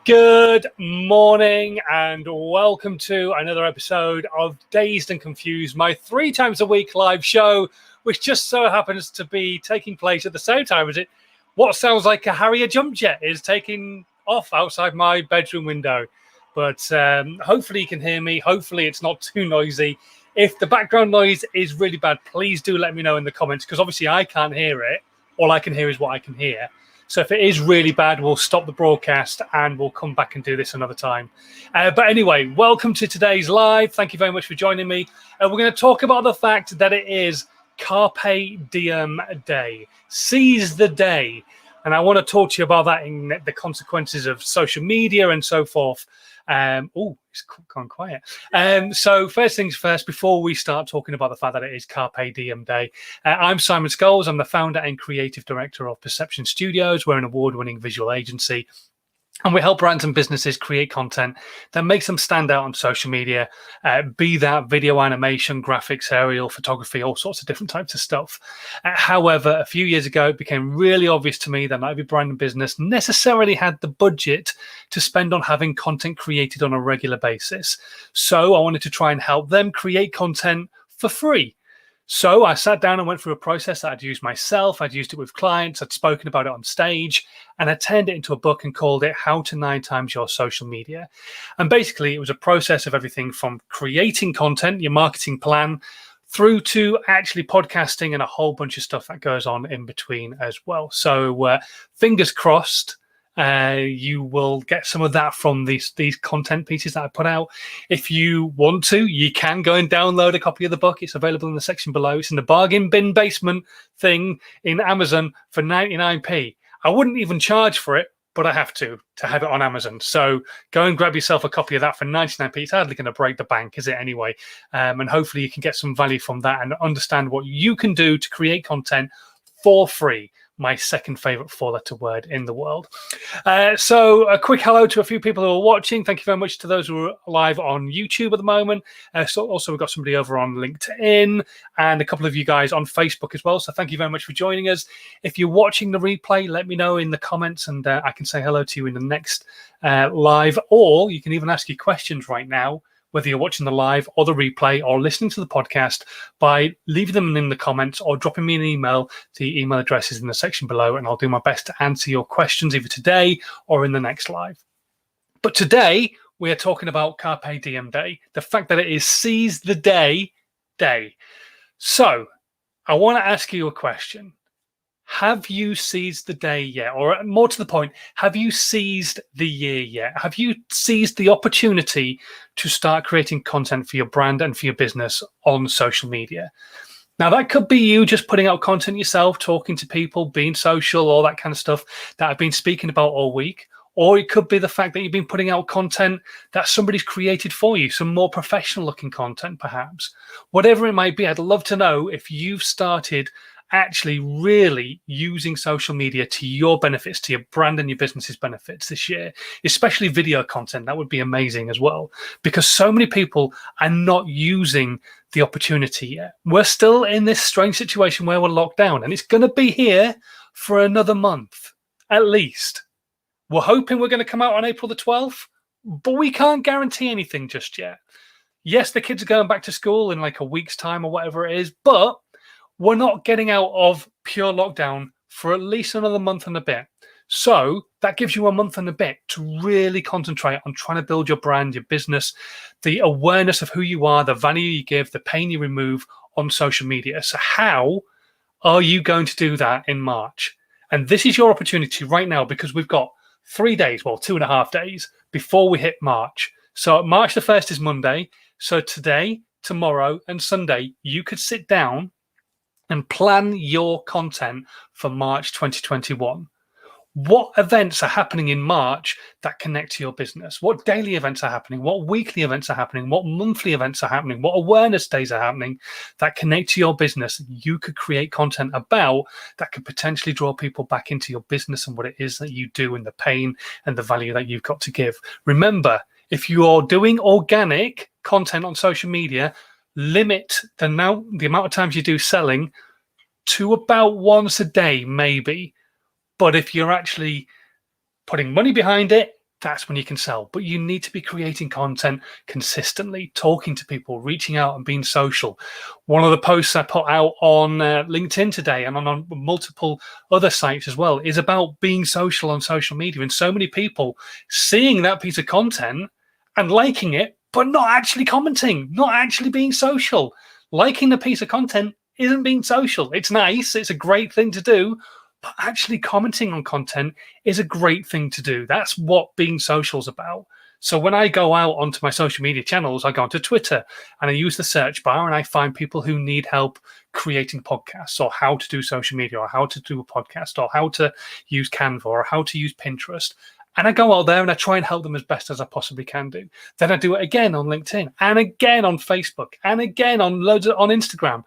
Good morning and welcome to another episode of Dazed and Confused, my 3 times a week live show, which just so happens to be taking place at the same time as what sounds like a Harrier jump jet is taking off outside my bedroom window. But hopefully you can hear me. Hopefully it's not too noisy. If the background noise is really bad, please do let me know in the comments, because obviously I can't hear it. All I can hear is what I can hear. So if it is really bad, we'll stop the broadcast and we'll come back and do this another time. But anyway, welcome to today's live. Thank you very much for joining me. We're going to talk about the fact that it is Carpe Diem Day. Seize the day. And I want to talk to you about that in the consequences of social media and so forth. It's gone quiet. So first things first, before we start talking about the fact that it is Carpe Diem Day, I'm Simon Scholes. I'm the founder and creative director of Perception Studios. We're an award-winning visual agency, and we help brands and businesses create content that makes them stand out on social media, be that video animation, graphics, aerial photography, all sorts of different types of stuff. However, a few years ago, it became really obvious to me that not every brand and business necessarily had the budget to spend on having content created on a regular basis. So I wanted to try and help them create content for free. So I sat down and went through a process that I'd used myself. I'd used it with clients. I'd spoken about it on stage, and I turned it into a book and called it How to 9 Times Your Social Media. And basically, it was a process of everything from creating content, your marketing plan, through to actually podcasting and a whole bunch of stuff that goes on in between as well. So fingers crossed. You will get some of that from these content pieces that I put out. If you want to, you can go and download a copy of the book. It's available in the section below. It's in the bargain bin basement thing in Amazon for 99p. I wouldn't even charge for it, but I have to have it on Amazon. So go and grab yourself a copy of that for 99p. It's hardly going to break the bank, is it anyway? And hopefully you can get some value from that and understand what you can do to create content for free. My second favorite 4-letter word in the world. So a quick hello to a few people who are watching. Thank you very much to those who are live on YouTube at the moment. So also we've got somebody over on LinkedIn and a couple of you guys on Facebook as well. So thank you very much for joining us. If you're watching the replay, let me know in the comments and I can say hello to you in the next live, or you can even ask your questions right now, whether you're watching the live or the replay or listening to the podcast, by leaving them in the comments or dropping me an email. The email address is in the section below, and I'll do my best to answer your questions either today or in the next live. But today, we are talking about Carpe Diem Day, the fact that it is Seize the Day. So I want to ask you a question. Have you seized the day yet? Or more to the point, have you seized the year yet? Have you seized the opportunity to start creating content for your brand and for your business on social media? Now, that could be you just putting out content yourself, talking to people, being social, all that kind of stuff that I've been speaking about all week. Or it could be the fact that you've been putting out content that somebody's created for you, some more professional looking content, perhaps. Whatever it might be, I'd love to know if you've started actually really using social media to your benefits, to your brand and your business's benefits this year, especially video content. That would be amazing as well, because so many people are not using the opportunity yet. We're still in this strange situation where we're locked down, and it's going to be here for another month, at least. We're hoping we're going to come out on April the 12th, but we can't guarantee anything just yet. Yes, the kids are going back to school in like a week's time or whatever it is, but we're not getting out of pure lockdown for at least another month and a bit. So that gives you a month and a bit to really concentrate on trying to build your brand, your business, the awareness of who you are, the value you give, the pain you remove on social media. So how are you going to do that in March? And this is your opportunity right now, because we've got 3 days, well, 2.5 days before we hit March. So March the 1st is Monday. So today, tomorrow, and Sunday, you could sit down and plan your content for March 2021. What events are happening in March that connect to your business? What daily events are happening? What weekly events are happening? What monthly events are happening? What awareness days are happening that connect to your business that you could create content about that could potentially draw people back into your business and what it is that you do and the pain and the value that you've got to give? Remember, if you're doing organic content on social media, limit the amount of times you do selling to about once a day, maybe. But if you're actually putting money behind it, that's when you can sell. But you need to be creating content consistently, talking to people, reaching out and being social. One of the posts I put out on LinkedIn today and on multiple other sites as well is about being social on social media. And so many people seeing that piece of content and liking it, but not actually commenting, not actually being social. Liking the piece of content isn't being social. It's nice. It's a great thing to do. But actually commenting on content is a great thing to do. That's what being social is about. So when I go out onto my social media channels, I go onto Twitter and I use the search bar and I find people who need help creating podcasts or how to do social media or how to do a podcast or how to use Canva or how to use Pinterest. And I go out there and I try and help them as best as I possibly can do. Then I do it again on LinkedIn and again on Facebook and again on Instagram.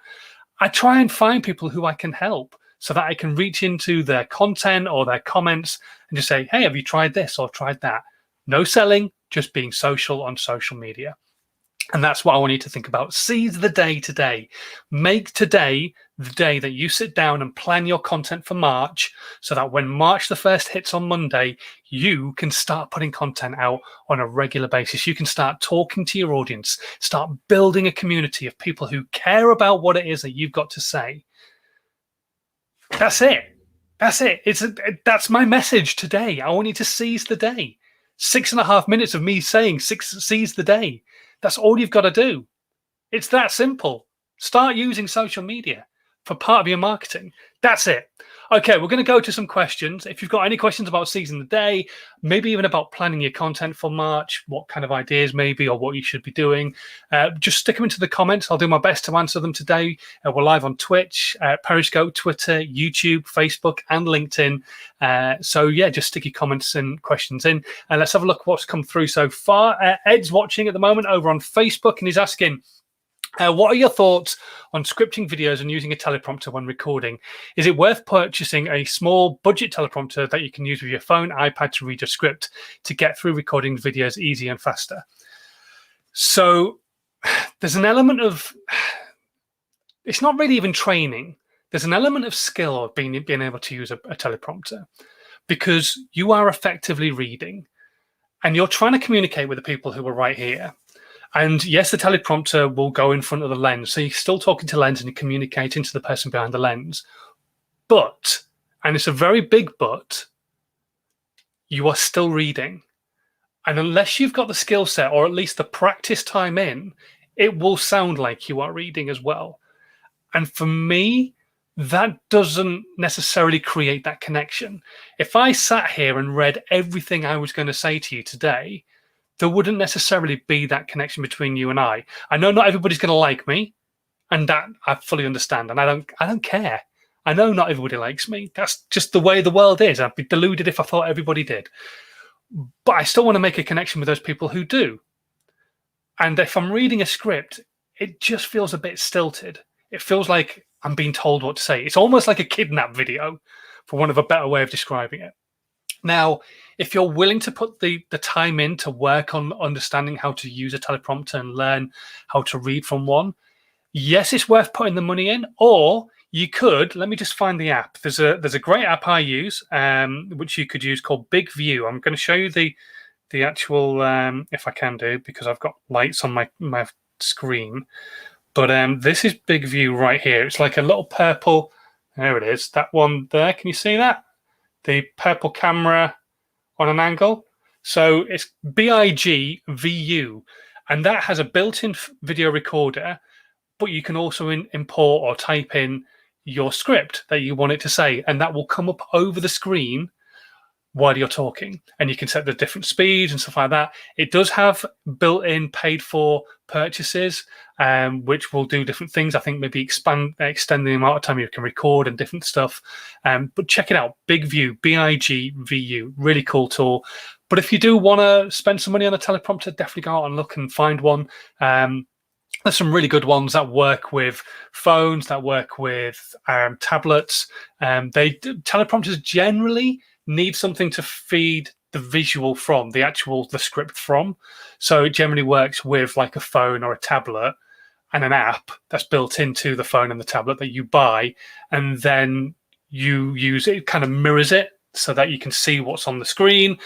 I try and find people who I can help, so that I can reach into their content or their comments and just say, hey, have you tried this or tried that? No selling, just being social on social media. And that's what I want you to think about. Seize the day today. Make today the day that you sit down and plan your content for March, so that when March the 1st hits on Monday, you can start putting content out on a regular basis. You can start talking to your audience, start building a community of people who care about what it is that you've got to say. That's it. That's it. That's my message today. I want you to seize the day. 6.5 minutes of me saying seize the day. That's all you've got to do. It's that simple. Start using social media for part of your marketing. That's it. Okay, we're going to go to some questions. If you've got any questions about seizing the day, maybe even about planning your content for March, what kind of ideas maybe, or what you should be doing, just stick them into the comments. I'll do my best to answer them today. We're live on Twitch, Periscope, Twitter, YouTube, Facebook, and LinkedIn. So yeah, just stick your comments and questions in. And let's have a look at what's come through so far. Ed's watching at the moment over on Facebook, and he's asking, what are your thoughts on scripting videos and using a teleprompter when recording? Is it worth purchasing a small budget teleprompter that you can use with your phone, iPad to read your script to get through recording videos easier and faster? So there's an element of, it's not really even training. There's an element of skill of being able to use a teleprompter, because you are effectively reading and you're trying to communicate with the people who are right here. And yes, the teleprompter will go in front of the lens. So you're still talking to the lens and you're communicating to the person behind the lens. But, and it's a very big but, you are still reading. And unless you've got the skill set, or at least the practice time in, it will sound like you are reading as well. And for me, that doesn't necessarily create that connection. If I sat here and read everything I was going to say to you today, there wouldn't necessarily be that connection between you and I. I know not everybody's going to like me, and that I fully understand, and I don't care. I know not everybody likes me. That's just the way the world is. I'd be deluded if I thought everybody did. But I still want to make a connection with those people who do. And if I'm reading a script, it just feels a bit stilted. It feels like I'm being told what to say. It's almost like a kidnap video, for want of a better way of describing it. Now, if you're willing to put the time in to work on understanding how to use a teleprompter and learn how to read from one, yes, it's worth putting the money in. Or you could, let me just find the app. There's a great app I use, which you could use, called Big View. I'm going to show you the actual, if I can do, because I've got lights on my screen. But this is Big View right here. It's like a little purple, there it is, that one there. Can you see that? The purple camera on an angle. So it's BIGVU, and that has a built-in video recorder, but you can also import or type in your script that you want it to say, and that will come up over the screen while you're talking, and you can set the different speeds and stuff like that. It does have built-in paid-for purchases, which will do different things. I think maybe extend the amount of time you can record and different stuff. But check it out, Big View, BIGVU, really cool tool. But if you do want to spend some money on a teleprompter, definitely go out and look and find one. There's some really good ones that work with phones, that work with tablets. Teleprompters generally need something to feed the visual from, the script from. So it generally works with like a phone or a tablet and an app that's built into the phone and the tablet that you buy, and then you use it, kind of mirrors it so that you can see what's on the screen.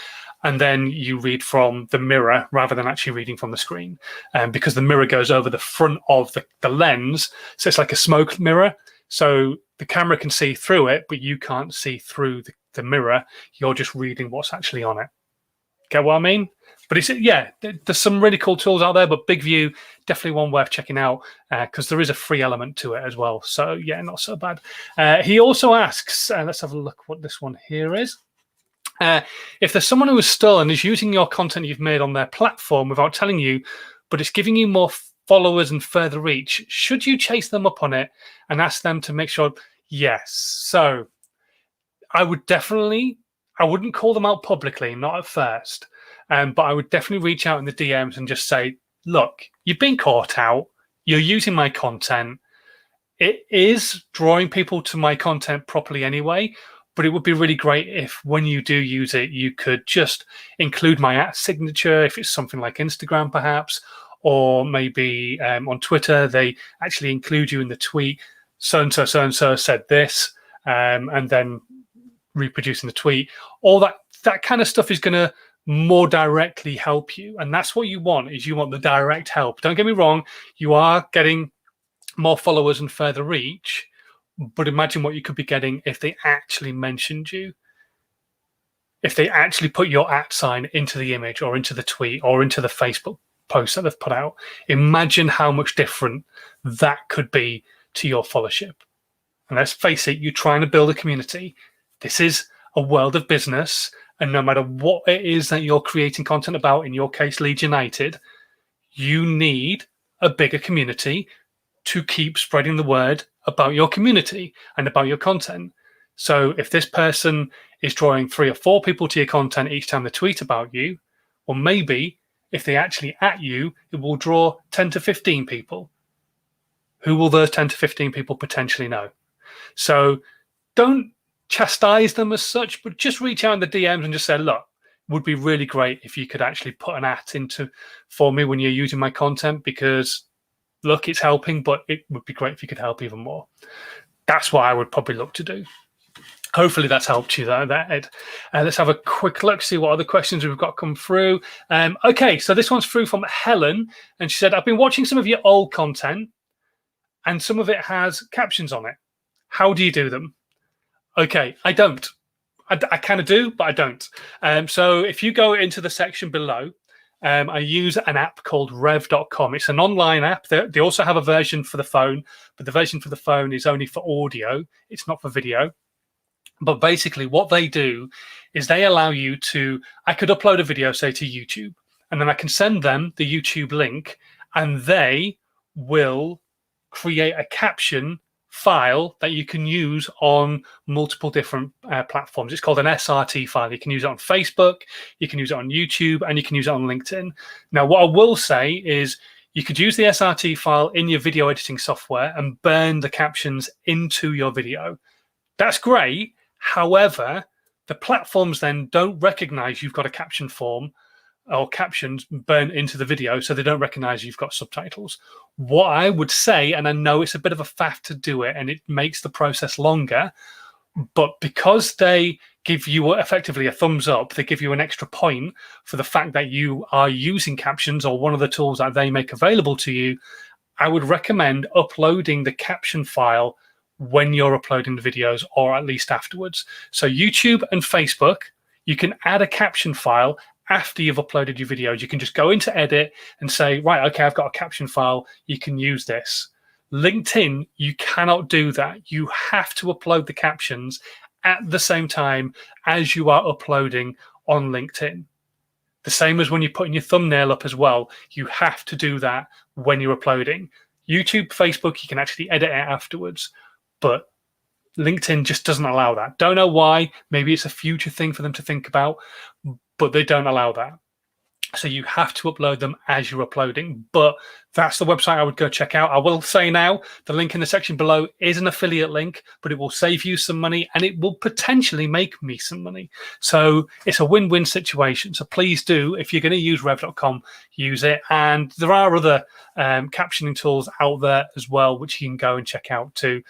and then you read from the mirror rather than actually reading from the screen, because the mirror goes over the front of the lens, so it's like a smoke mirror. So the camera can see through it, but you can't see through the mirror. You're just reading what's actually on it. Get what I mean? But it's, yeah, there's some really cool tools out there, but Big View, definitely one worth checking out, because there is a free element to it as well. So yeah, not so bad. He also asks, let's have a look what this one here is. If there's someone who is stolen is using your content you've made on their platform without telling you, but it's giving you more followers and further reach, should you chase them up on it and ask them to make sure? Yes. So I would definitely, I wouldn't call them out publicly, not at first, but I would definitely reach out in the DMs and just say, look, you've been caught out. You're using my content. It is drawing people to my content properly anyway, but it would be really great if when you do use it, you could just include my @signature, if it's something like Instagram perhaps, or maybe on Twitter, they actually include you in the tweet, so-and-so said this, and then reproducing the tweet. All that kind of stuff is going to more directly help you. And that's what you want, is you want the direct help. Don't get me wrong, you are getting more followers and further reach, but imagine what you could be getting if they actually mentioned you. If they actually put your @ into the image or into the tweet or into the Facebook post that they've put out. Imagine how much different that could be to your followership. And let's face it, you're trying to build a community. This is a world of business, and no matter what it is that you're creating content about, in your case, Leeds United, you need a bigger community to keep spreading the word about your community and about your content. So if this person is drawing 3 or 4 people to your content each time they tweet about you, or maybe if they actually @you, it will draw 10 to 15 people. Who will those 10 to 15 people potentially know? So don't chastise them as such, but just reach out in the DMs and just say, look, it would be really great if you could actually put an @ into for me when you're using my content, because look, it's helping, but it would be great if you could help even more. That's what I would probably look to do. Hopefully that's helped you, though, Ed. Let's have a quick look, see what other questions we've got come through. Okay, so this one's through from Helen, and she said, I've been watching some of your old content, and some of it has captions on it. How do you do them? Okay, I don't. I kind of do, but I don't. So if you go into the section below, I use an app called rev.com. It's an online app. They also have a version for the phone, but the version for the phone is only for audio. It's not for video. But basically what they do is they allow you to, I could upload a video, say, to YouTube, and then I can send them the YouTube link, and they will create a caption file that you can use on multiple different platforms. It's called an SRT file. You can use it on Facebook, you can use it on YouTube, and you can use it on LinkedIn. Now, what I will say is you could use the SRT file in your video editing software and burn the captions into your video. That's great. However, the platforms then don't recognize you've got a caption form or captions burnt into the video, so they don't recognize you've got subtitles. What I would say, and I know it's a bit of a faff to do it and it makes the process longer, but because they give you effectively a thumbs up, they give you an extra point for the fact that you are using captions or one of the tools that they make available to you, I would recommend uploading the caption file when you're uploading the videos, or at least afterwards. So YouTube and Facebook, you can add a caption file after you've uploaded your videos. You can just go into edit and say, right, okay, I've got a caption file, you can use this. LinkedIn, you cannot do that. You have to upload the captions at the same time as you are uploading on LinkedIn. The same as when you're putting your thumbnail up as well. You have to do that when you're uploading. YouTube, Facebook, you can actually edit it afterwards, but LinkedIn just doesn't allow that. Don't know why. Maybe it's a future thing for them to think about, but they don't allow that. So you have to upload them as you're uploading. But That's the website I would go check out. I will say now, the link in the section below is an affiliate link, but it will save you some money and it will potentially make me some money. So it's a win-win situation. So please do, if you're going to use rev.com, use it. And there are other captioning tools out there as well, which you can go and check out too.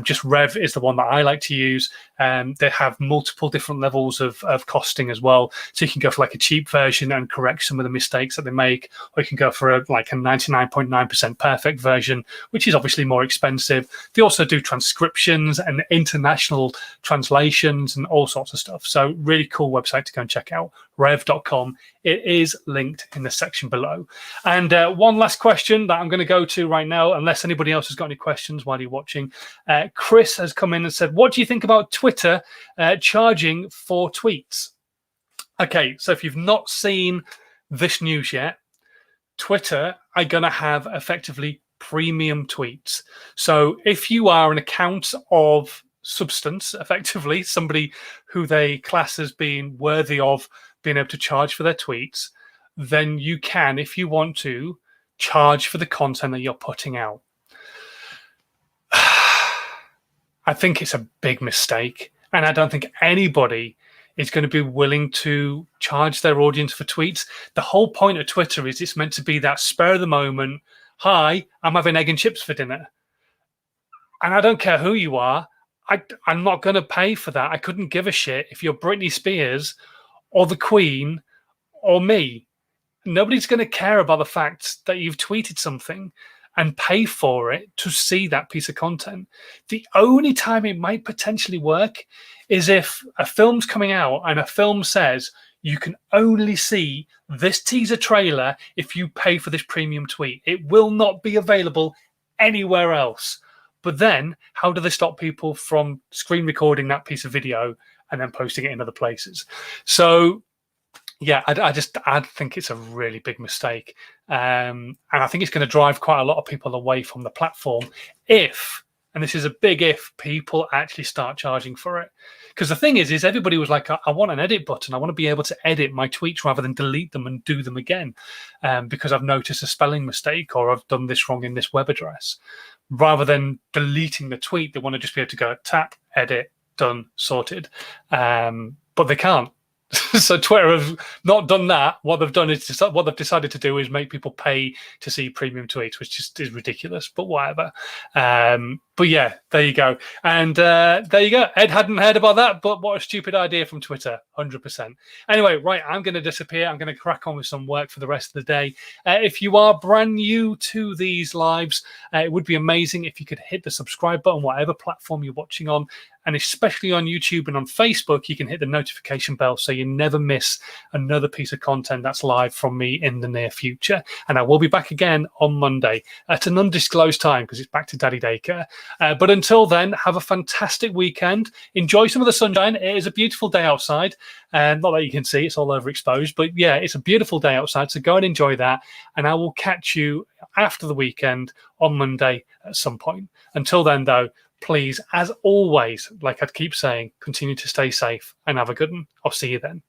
Just Rev is the one that I like to use. They have multiple different levels of costing as well. So you can go for like a cheap version and correct some of the mistakes that they make, or you can go for like a 99.9% perfect version, which is obviously more expensive. They also do transcriptions and international translations and all sorts of stuff. So really cool website to go and check out, rev.com. It is linked in the section below. And one last question that I'm going to go to right now, unless anybody else has got any questions while you're watching. Chris has come in and said, what do you think about Twitter charging for tweets? Okay, so if you've not seen this news yet, Twitter are going to have effectively premium tweets. So if you are an account of substance, effectively, somebody who they class as being worthy of being able to charge for their tweets, then you can, if you want to, charge for the content that you're putting out. I think it's a big mistake, and I don't think anybody is going to be willing to charge their audience for tweets. The whole point of Twitter is it's meant to be that spur of the moment, hi, I'm having egg and chips for dinner. And I don't care who you are, I'm not going to pay for that. I couldn't give a shit if you're Britney Spears or the Queen or me. Nobody's going to care about the fact that you've tweeted something and pay for it to see that piece of content. The only time it might potentially work is if a film's coming out and a film says you can only see this teaser trailer if you pay for this premium tweet. It will not be available anywhere else. But then how do they stop people from screen recording that piece of video and then posting it in other places? So yeah, I think it's a really big mistake. And I think it's going to drive quite a lot of people away from the platform if, and this is a big if, people actually start charging for it. Because the thing is everybody was like, I want an edit button. I want to be able to edit my tweets rather than delete them and do them again because I've noticed a spelling mistake or I've done this wrong in this web address. Rather than deleting the tweet, they want to just be able to go tap, edit, done, sorted. But they can't. So Twitter have not done that. What they've done is what they've decided to do is make people pay to see premium tweets, which just is ridiculous. But whatever. But yeah, there you go. And there you go. Ed hadn't heard about that, but what a stupid idea from Twitter. 100%. Anyway, right, I'm going to disappear. I'm going to crack on with some work for the rest of the day. If you are brand new to these lives, it would be amazing if you could hit the subscribe button, whatever platform you're watching on. And especially on YouTube and on Facebook, you can hit the notification bell so you never miss another piece of content that's live from me in the near future. And I will be back again on Monday at an undisclosed time because it's back to Daddy Daycare. But until then, have a fantastic weekend. Enjoy some of the sunshine. It is a beautiful day outside. Not that you can see, it's all overexposed. But yeah, it's a beautiful day outside. So go and enjoy that. And I will catch you after the weekend on Monday at some point. Until then, though, please, as always, like I keep saying, continue to stay safe and have a good one. I'll see you then.